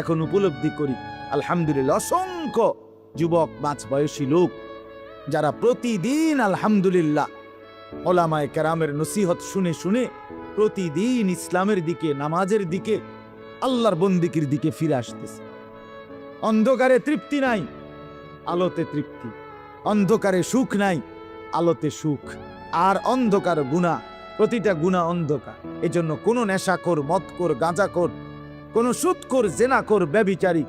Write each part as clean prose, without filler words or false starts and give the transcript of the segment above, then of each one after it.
এখন উপলব্ধি করি আলহামদুলিল্লাহ অসংখ্য যুবক মাঝ বয়সী লোক যারা প্রতিদিন আলহামদুলিল্লাহ ওলামায়ে কেরামের নসিহত শুনে শুনে প্রতিদিন ইসলামের দিকে, নামাজের দিকে, আল্লাহর বন্দিকির দিকে ফিরে আসতেছে। অন্ধকারে তৃপ্তি নাই, আলোতে তৃপ্তি। অন্ধকারে সুখ নাই, আলোতে সুখ। আর অন্ধকার গুনাহ, প্রতিটা গুনাহ অন্ধকার। এজন্য কোনো নেশাখোর, মদখোর, গাঁজাখোর, কোনো সুদখোর, জেনাখোর, ব্যভিচারী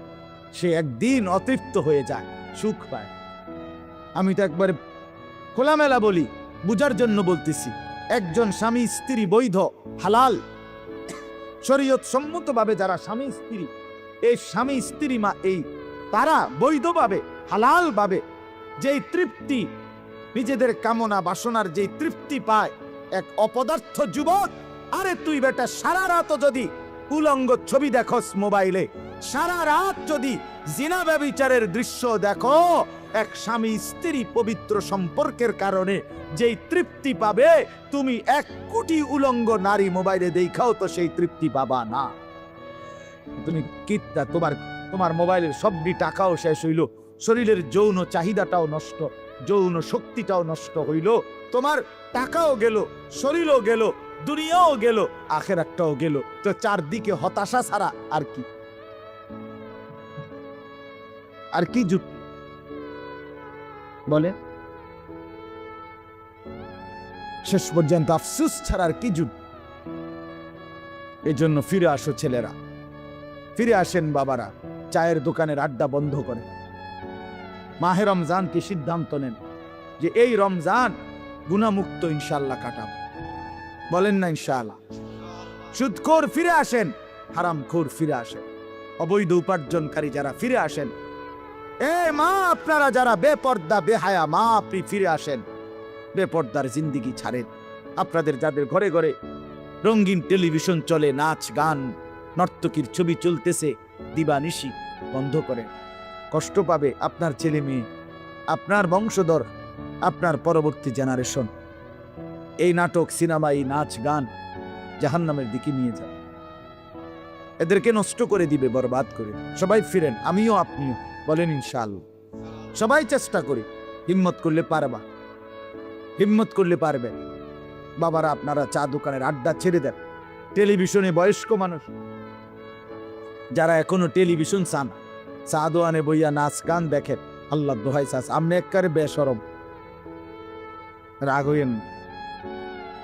সে একদিন অতৃপ্ত হয়ে যায়, সুখ পায়। আমি তো একবার খোলামেলা বলি, বুঝার জন্য বলতেছি। একজন স্বামী স্ত্রী বৈধ, হালাল, শরীয়ত সম্মতভাবে যারা স্বামী স্ত্রী, এই স্বামী স্ত্রী এই তারা বৈধভাবে, হালালভাবে যেই তৃপ্তি, নিজেদের কামনা বাসনার যেই তৃপ্তি পায়, এক অপদার্থ যুবক, আরে তুই বেটা সারা রাত যদি উলঙ্গ ছবি দেখোস মোবাইলে, সারা রাত যদি জিনা ব্যভিচারের দৃশ্য দেখো, এক স্বামী স্ত্রী পবিত্র সম্পর্কের কারণে যেই তৃপ্তি পাবে, তুমি 1 কোটি উলঙ্গ নারী মোবাইলে দেখাও তো সেই তৃপ্তি পাবা না। তুমি কিত্তা, তোমার মোবাইলের সবটি টাকাও শেষ হইল, শরীরের যৌন চাহিদাটাও নষ্ট, যৌন শক্তিটাও নষ্ট হইল, তোমার টাকাও গেল, শরীরও গেল, দুনিয়াও গেল, আখিরাতটাও গেল। তো চারদিকে হতাশা ছাড়া আর কি? আর কি যুক্তি বলে? শেষ পর্যন্ত আফসোস ছাড়া আর কি যুক্তি? এই জন্য ফিরে আসো ছেলেরা, ফিরে আসেন বাবারা, চায়ের দোকানের আড্ডা বন্ধ করে মাহে রমজানকে সিদ্ধান্ত নেন যে এই রমজান গুনাহমুক্ত ইনশাআল্লাহ কাটাব। বলেন না ইনশাআল্লাহ? সুদখোর ফিরে আসেন, হারামখোর ফিরে আসেন, অবৈধ উপার্জনকারী যারা ফিরে আসেন। এ মা, আপনারা যারা বেপর্দা বেহায়া মা, আপনি ফিরে আসেন, বেপর্দার জিন্দিগি ছাড়েন। আপনাদের যাদের ঘরে ঘরে রঙিন টেলিভিশন চলে, নাচ গান নর্তকীর ছবি চলতেছে দিবানিশি, বন্ধ করেন। কষ্ট পাবে আপনার ছেলে মেয়ে, আপনার বংশধর, আপনার পরবর্তী জেনারেশন। এই নাটক, সিনেমা, এই নাচ গান জাহান্নামের দিকে নিয়ে যাবে, এদেরকে নষ্ট করে দিবে, বরবাদ করে। সবাই ফিরেন, আমিও আপনিও। বলেন ইনশাআল্লাহ? সবাই চেষ্টা করি, হিম্মত করলে পারবা, হিম্মত করলে পারবে। বাবারা, আপনারা চা দোকানের আড্ডা ছেড়ে দেন। টেলিভিশনে বয়স্ক মানুষ যারা এখনো টেলিভিশন চান, চা দোয়ানে বইয়া নাচ গান দেখেন, আল্লাহ দোহাই চাস, আপনি একবারে বেশরম। রাগ হইয়েন।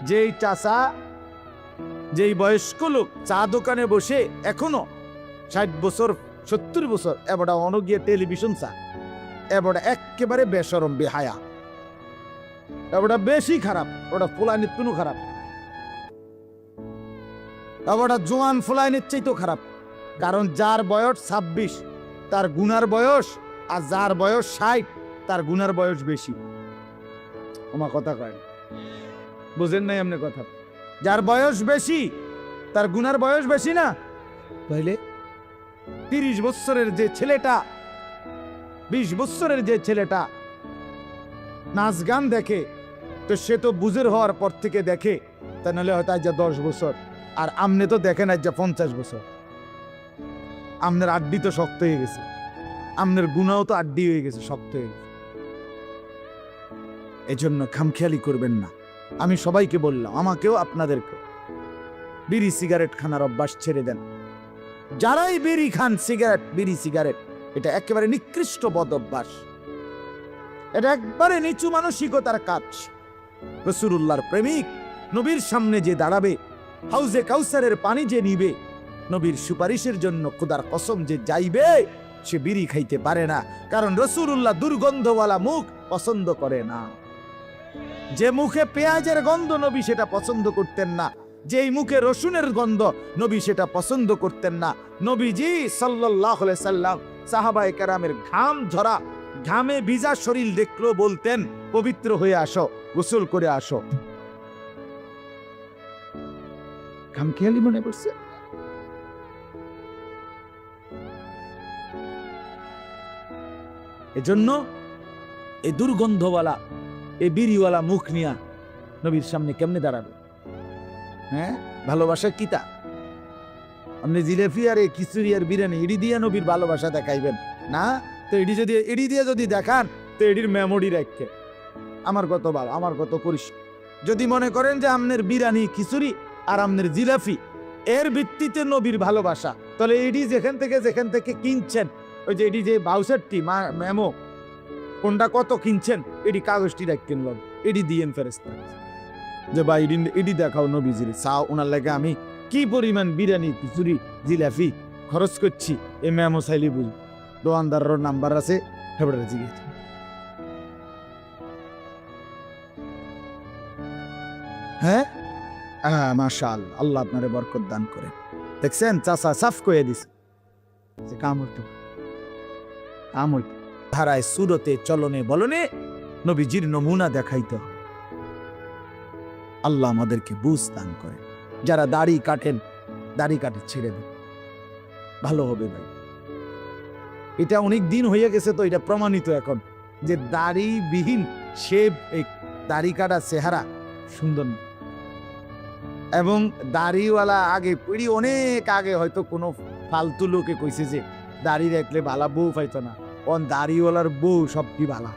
যেই চাচা, যেই বয়স্ক লোক চা দোকানে বসে এখনো 60 বছর 70 বছর, এবারটা অনগিয়ে টেলিভিশন চা, এবারটা একেবারে বেশরম, বেহায়া, এবারটা বেশি খারাপ, ওটা ফুলাইনের তুনু খারাপ, এবারটা জোয়ান ফুলাইনের চাইতেও খারাপ। কারণ যার বয়স 26 তার গুনার বয়স, আর যার বয়স 60 তার গুনার বয়স বেশি। আমার কথা কয়, বুঝেন নাই এমনি কথা? যার বয়স বেশি তার গুনার বয়স বেশি না? তাইলে 30 বছরের যে ছেলেটা, 20 বছরের যে ছেলেটা নাচ গান দেখে, তো সে তো বুঝের হওয়ার পর থেকে দেখে, তা নাহলে হয়তো আজ 10 বছর। আর আমনে তো দেখেন আজ 50 বছর। আমনের আড্ডি তো শক্ত হয়ে গেছে, আমনের গুনাও তো আড্ডি হয়ে গেছে, শক্ত হয়ে গেছে। এজন্য খামখেয়ালি করবেন না। আমি সবাইকে বললাম, আমাকেও আপনাদেরকে, বিড়ি সিগারেট খানার অভ্যাস ছেড়ে দেন। যারাই বিড়ি খান, সিগারেট, বিড়ি সিগারেট, এটা একেবারে নিকৃষ্ট বদ অভ্যাস, এটা একবারে নিচু মানসিকতার কাজ। রাসূলুল্লাহর প্রেমিক নবীর সামনে যে দাঁড়াবে, হাউজে কাউসারের পানি যে নিবে, নবীর সুপারিশের জন্য খোদার কসম যে যাইবে, সে বিড়ি খাইতে পারে না। কারণ রাসূলুল্লাহ দুর্গন্ধওয়ালা মুখ পছন্দ করে না। যে মুখে পেঁয়াজের গন্ধ, নবী সেটা পছন্দ করতেন না। যেই মুখে রসুনের গন্ধ, নবী সেটা পছন্দ করতেন না। নবীজি সাল্লাল্লাহু আলাইহি সাল্লাম সাহাবায়ে কেরামের ঘাম ঝরা, ঘামে ভিজা শরীর দেখলেও বলতেন, পবিত্র হয়ে আসো, গোসল করে আসো। খামখেয়ালি মনে করছে? এজন্য এই দুর্গন্ধওয়ালা, এই বিড়িওয়ালা মুখ নিয়া নবীর সামনে কেমনে দাঁড়াবে? হ্যাঁ, ভালোবাসা কিতা? আপনি জিলেপি আর খিচুড়ি আর বিরিয়ানি এডি দিয়ে নবীর ভালোবাসা দেখাইবেন না? তো এডি দিয়ে যদি দেখান তো এডির মেমোরি রাখে আমার কত ভালো, আমার কত পরিষ্কার। যদি মনে করেন যে আপনার বিরিয়ানি খিচুড়ি আর আপনার জিলাপি এর ভিত্তিতে নবীর ভালোবাসা, তাহলে এডি যেখান থেকে কিনছেন, ওই যে এডি যে বাউসারটি মেমো কোনটা কত কিনছেন এডি কাগজটি রাখতেন লোক এডি দিয়েন ফেরেশতা যে ভাই এডি দেখাও নবীজির চাও ওনার লাগে আমি কি পরিমাণ বিরিয়ানি খিচুড়ি জিলাপি খরচ করছি এ মেমো চাইলে বুঝি। দোকানদারের নাম্বার আছে হেবড়ে জিজ্ঞেস। হ্যাঁ মাশাআল্লাহ, আল্লাহ আপনারে বরকত দান করে। দেখছেন চাচা সাফ করে দিছে যে কামড় ধারায় সুরতে চলনে বলনে নবীজির নমুনা দেখাইতে হবে। আল্লাহ আমাদেরকে বুঝ দান করে। যারা দাড়ি কাটেন দাড়ি কাটে ছেড়ে দেন, ভালো হবে ভাই। এটা অনেক দিন হয়ে গেছে তো এটা প্রমাণিত এখন যে দাড়ি বিহীন শেভ এই দাড়ি কাটা চেহারা সুন্দর না। এবং দাড়িওয়ালা আগে পিড়ি অনেক আগে হয়তো কোনো ফালতু লোকে কইছে যে দাড়ি রাখলে বালা বউ পাইতো না, দাড়িওয়ালার বউ সব কি বালা,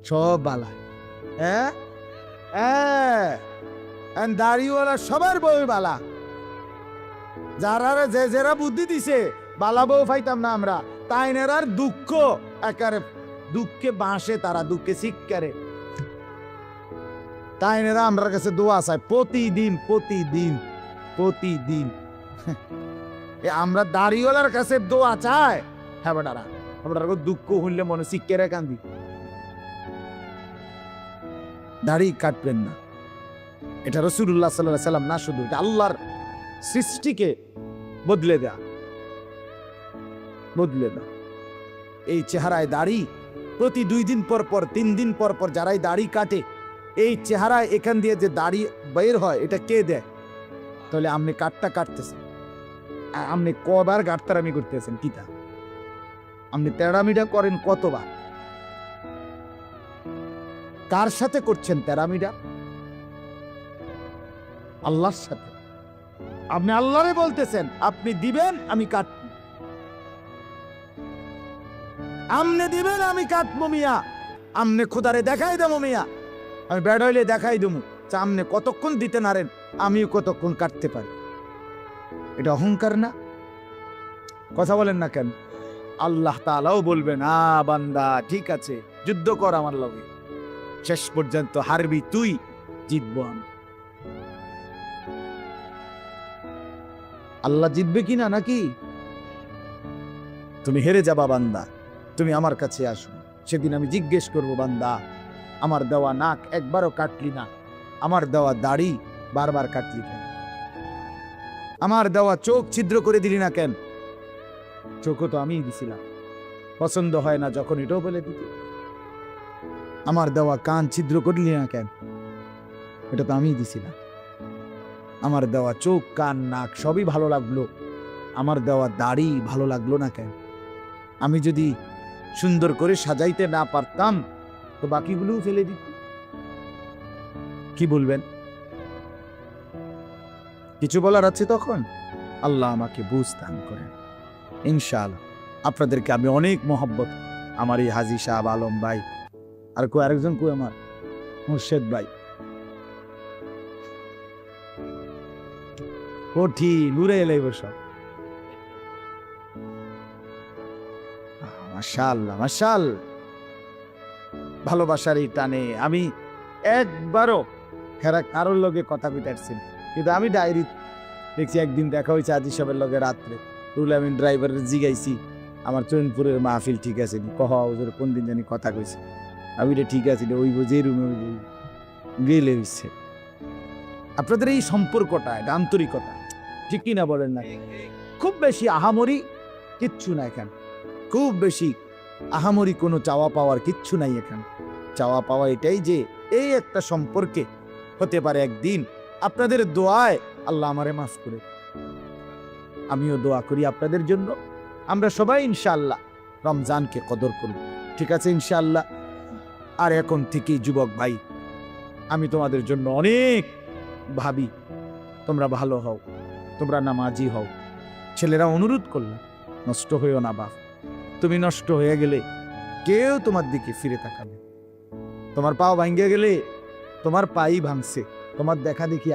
সব বালা। দাড়িওয়ালা সবার বউ বালা। যারা বুদ্ধি দিছে বালা বউ পাইতাম না আমরা, তাই নেরার দুঃখ একারে দুঃখে বাঁশে, তারা দুঃখে শিক্ষারে তাই নেরা আমরা কাছে দোয়া চায় প্রতিদিন আমরা দাড়িওয়ালার কাছে দোয়া চাই। হ্যাঁ বেটারা আমরা দুঃখ হইলে মনে শিক্ষারে কান্দি। দাড়ি কাটবেন না, এটা রাসূলুল্লাহ সাল্লাল্লাহু আলাইহি সাল্লাম না, শুধু এটা আল্লাহর সৃষ্টিকে বদলে দেয়া। এই চেহারায় দাড়ি প্রতি 2 দিন পর 3 দিন পর যারাই দাড়ি কাটে এই চেহারায় এখান দিয়ে যে দাড়ি বের হয় এটা কে দেয়? তাহলে আপনি কাটতেছেন, আপনি কবার গাটতারামি করতেছেন, কিতা আপনি তেরামিটা করেন কতবার? কার সাথে করছেন তেরামিটা? আল্লাহর সাথে। আপনি আল্লাহরে বলতেছেন আপনি দিবেন আমি কাটব, আমনে দিবেন আমি কাটবো মিয়া, আমনে খোদারে দেখাই দেবো মিয়া, আমি বেড হইলে দেখাই দেবো আমনে কতক্ষণ দিতে নারেন আমিও কতক্ষণ কাটতে পারি। এটা অহংকার না? কথা বলেন না কেন? আল্লাহ তাআলাও বলবেন বান্দা ঠিক আছে যুদ্ধ কর আমার লগে, শেষ পর্যন্ত হারবি তুই, জিতবো আমি। আল্লাহ জিতবে কিনা নাকি? তুমি হেরে যাবা বান্দা, তুমি আমার কাছে আসো, সেদিন আমি জিজ্ঞেস করবো বান্দা আমার দেওয়া নাক একবারও কাটলি না, আমার দেওয়া দাড়ি বারবার কাটলি কেন, আমার দেওয়া চোখ ছিদ্র করে দিলি না কেন? চোখও তো আমিই দিছিলাম, পছন্দ হয় না যখন এটাও বলে দিতি। আমার দেওয়া কান ছিদ্র করলি না কেন? এটা তো আমিই দিছিলাম। আমার দেওয়া চোখ কান নাক সবই ভালো লাগলো, আমার দেওয়া দাড়ি ভালো লাগলো না কেন? আমি যদি সুন্দর করে সাজাইতে না পারতাম তো বাকিগুলোও ফেলে দিত। কি বলবেন? কিছু বলার আছে তখন? আল্লাহ আমাকে বুঝ দান করেন ইনশাআল্লাহ। আপনাদেরকে আমি অনেক মহব্বত, আমার এই হাজী সাহেব আলম ভাই, আর আরেকজন আমার মুর্শেদ ভাই, কঠিন উড়ে এলাই সব। মাশাআল্লাহ মাশাআল্লাহ, ভালোবাসার এই টানে আমি একবারও কারোর লগে কথা কইতারছি, কিন্তু আমি ডায়েরি দেখছি একদিন দেখা হয়েছে হাজী সাহেবের লগে রাত্রে, রুল আমিন ড্রাইভারের জিগাইছি আমার চৈনপুরের মাহফিল ঠিক আছে নি, কহ ওদের কোন দিন জানি কথা কইছে, আমি ঠিক আছে ওই যে রুমে গেলে হইছে। আপনাদের এই সম্পর্কটা এটা আন্তরিকতা, ঠিক কিনা বলেন না? খুব বেশি আহামরি কিচ্ছু না এখানে, খুব বেশি আহামরি কোনো চাওয়া পাওয়ার কিচ্ছু নাই এখানে। চাওয়া পাওয়া এটাই যে এই একটা সম্পর্কে হতে পারে একদিন আপনাদের দোয়ায় আল্লাহ আমারে মাফ করে, আমিও দোয়া করি আপনাদের জন্য। আমরা সবাই ইনশাআল্লাহ রমজানকে কদর করব, ঠিক আছে ইনশাআল্লাহ। আর এখন থেকেই যুবক ভাই আমি তোমাদের জন্য অনেক ভাবি, তোমরা ভালো হও, তোমরা নামাজি হও। ছেলেরা অনুরোধ করল, নষ্ট হইও না বাপ, তুমি নষ্ট হয়ে গেলে কেউ তোমার দিকে ফিরে তাকাবে। তোমার পাও ভাঙ্গে গেলে তোমার পাই ভাঙছে, তোমার দেখা দেখি